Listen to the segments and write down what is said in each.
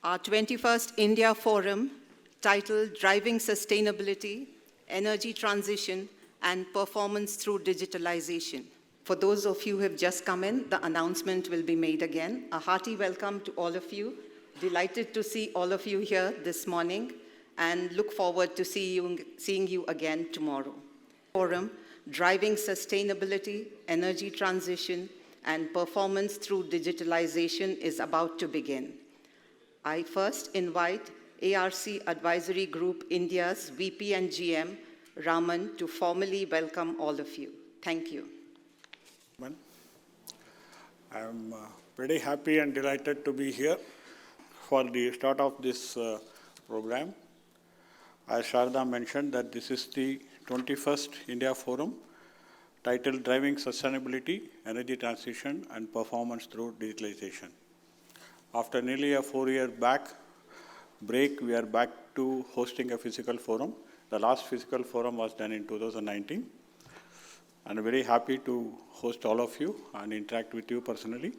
Our 21st India Forum, titled Driving Sustainability, Energy Transition, and Performance Through Digitalization. For those of you who have just come in, the announcement will be made again. A hearty welcome to all of you. Delighted to see all of you here this morning, and look forward to seeing you again tomorrow. Forum, Driving Sustainability, Energy Transition, and Performance Through Digitalization is about to begin. I first invite ARC Advisory Group India's VP and GM, Raman, to formally welcome all of you. Thank you. I'm very happy and delighted to be here for the start of this program. As Sharda mentioned, that this is the 21st India Forum titled Driving Sustainability, Energy Transition, and Performance Through Digitalization. After nearly a 4-year break, we are back to hosting a physical forum. The last physical forum was done in 2019. I'm very happy to host all of you and interact with you personally.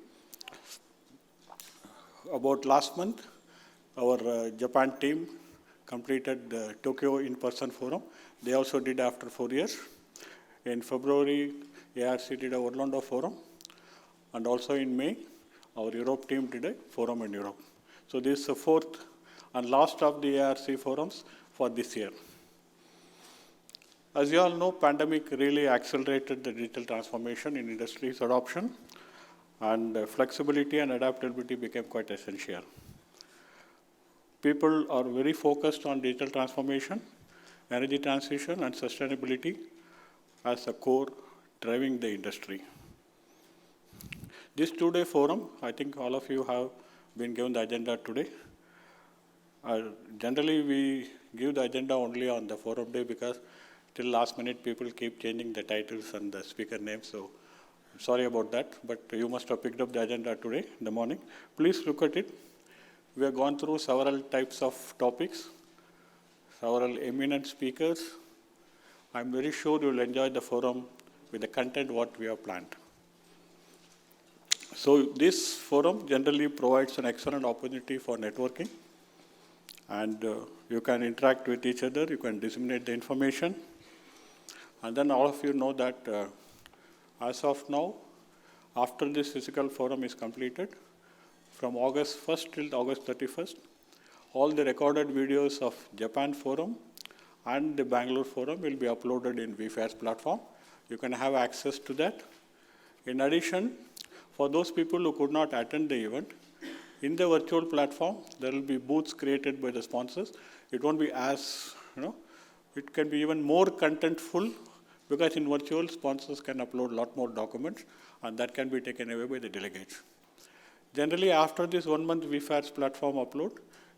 About last month, our Japan team completed the Tokyo in-person forum. They also did after 4 years. In February, ARC did a Orlando forum. And also in May, our Europe team did a forum in Europe. So this is the fourth and last of the ARC forums for this year. As you all know, pandemic really accelerated the digital transformation in industry's adoption, and flexibility and adaptability became quite essential. People are very focused on digital transformation, energy transition, and sustainability as a core driving the industry. This two-day forum, I think all of you have been given the agenda today. Generally, we give the agenda only on the forum day because till last minute people keep changing the titles and the speaker names. So I'm sorry about that, but you must have picked up the agenda today in the morning. Please look at it. We have gone through several types of topics, several eminent speakers. I'm very sure you'll enjoy the forum with the content what we have planned. So this forum generally provides an excellent opportunity for networking, and you can interact with each other, you can disseminate the information. And then all of you know that as of now, after this physical forum is completed, from August 1st till August 31st, all the recorded videos of Japan forum and the Bangalore forum will be uploaded in VFairs platform. You can have access to that. In addition, for those people who could not attend the event, in the virtual platform, there will be booths created by the sponsors. It won't be as, it can be even more contentful, because in virtual, sponsors can upload a lot more documents, and that can be taken away by the delegates. Generally, after this 1 month VFairs platform upload,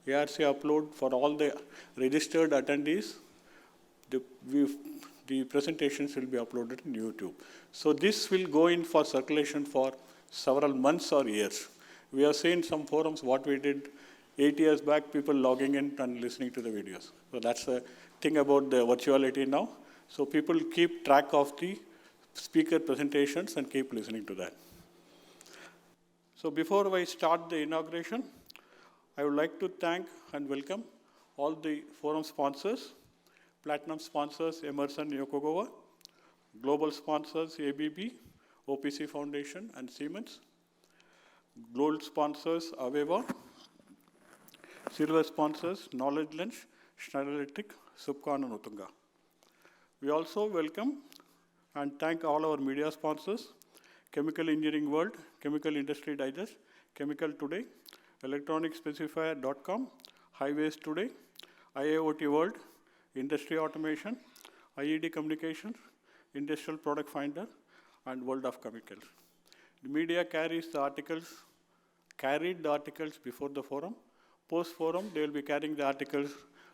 ARC upload for all the registered attendees, the presentations will be uploaded in YouTube. So this will go in for circulation for several months or years. We have seen some forums, what we did 8 years back, people logging in and listening to the videos. So that's the thing about the virtuality now. So people keep track of the speaker presentations and keep listening to that. So before I start the inauguration, I would like to thank and welcome all the forum sponsors, platinum sponsors Emerson Yokogawa, global sponsors ABB, OPC Foundation, and Siemens, gold sponsors Aveva, silver sponsors Knowledge Lens, Schneider Electric, Subcon, and Utunga. We also welcome and thank all our media sponsors, Chemical Engineering World, Chemical Industry Digest, Chemical Today, electronicspecifier.com, Highways Today, IIoT World, Industry Automation, IED Communications, Industrial Product Finder, and World of Chemicals. The media carried the articles before the forum. Post-forum, they will be carrying the articles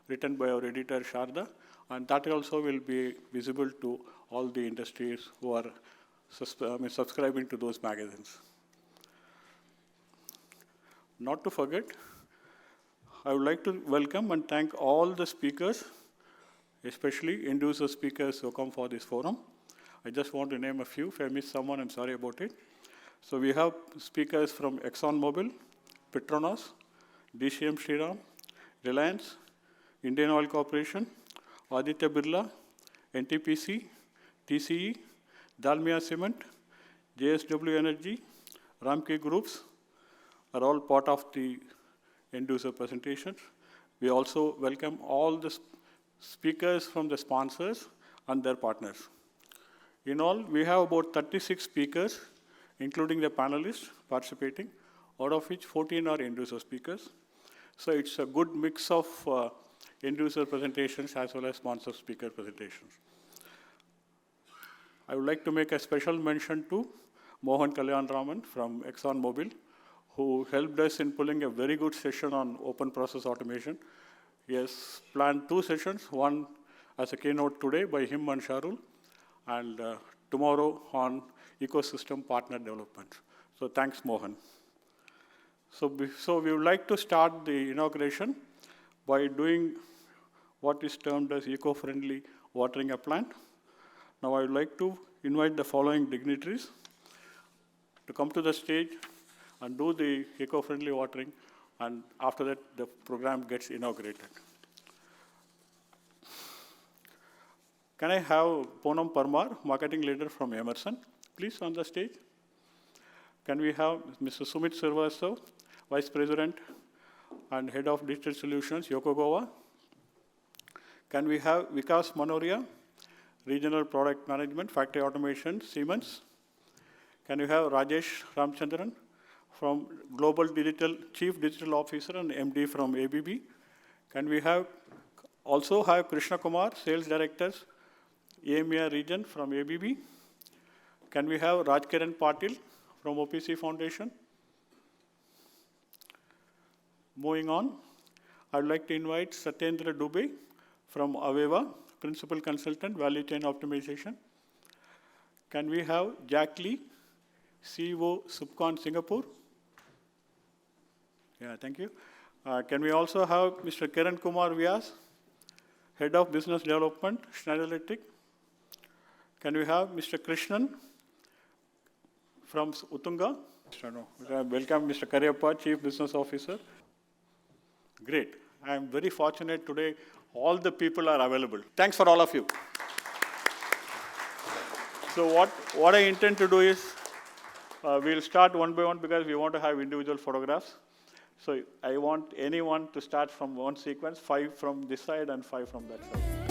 written by our editor, Sharda, and that also will be visible to all the industries who are subscribing to those magazines. Not to forget, I would like to welcome and thank all the speakers, especially end-user speakers who come for this forum. I just want to name a few. If I miss someone, I'm sorry about it. So we have speakers from ExxonMobil, Petronas, DCM Shriram, Reliance, Indian Oil Corporation, Aditya Birla, NTPC, TCE, Dalmia Cement, JSW Energy, Ramki Groups are all part of the end-user presentations. We also welcome all the speakers from the sponsors and their partners. In all, we have about 36 speakers, including the panelists participating, out of which 14 are end-user speakers. So it's a good mix of end-user presentations as well as sponsor speaker presentations. I would like to make a special mention to Mohan Kalyan Raman from ExxonMobil, who helped us in pulling a very good session on open process automation. He has planned 2 sessions, one as a keynote today by him and Sharul, and tomorrow on ecosystem partner development. So thanks, Mohan. So we would like to start the inauguration by doing what is termed as eco-friendly watering a plant. Now I would like to invite the following dignitaries to come to the stage and do the eco-friendly watering, and after that the program gets inaugurated. Can I have Poonam Parmar, marketing leader from Emerson, please on the stage? Can we have Mr. Sumit Srivastava, Vice President and Head of Digital Solutions, Yokogawa? Can we have Vikas Manoria, Regional Product Management, Factory Automation, Siemens? Can we have Rajesh Ramchandran from Global Digital, Chief Digital Officer and MD from ABB? Can we also have Krishna Kumar, Sales Director, EMEA region from ABB? Can we have Rajkiran Patil from OPC Foundation? Moving on, I'd like to invite Satyendra Dubey from Aveva, Principal Consultant, Value Chain Optimization. Can we have Jack Lee, CEO, Subcon Singapore? Yeah, thank you. Can we also have Mr. Kiran Kumar Vyas, Head of Business Development, Schneider Electric? Can we have Mr. Krishnan from Utunga? Welcome, Mr. Karyappa, Chief Business Officer. Great. I am very fortunate today. All the people are available. Thanks for all of you. So what I intend to do is, we'll start one by one because we want to have individual photographs. So I want anyone to start from one sequence, 5 from this side and 5 from that side.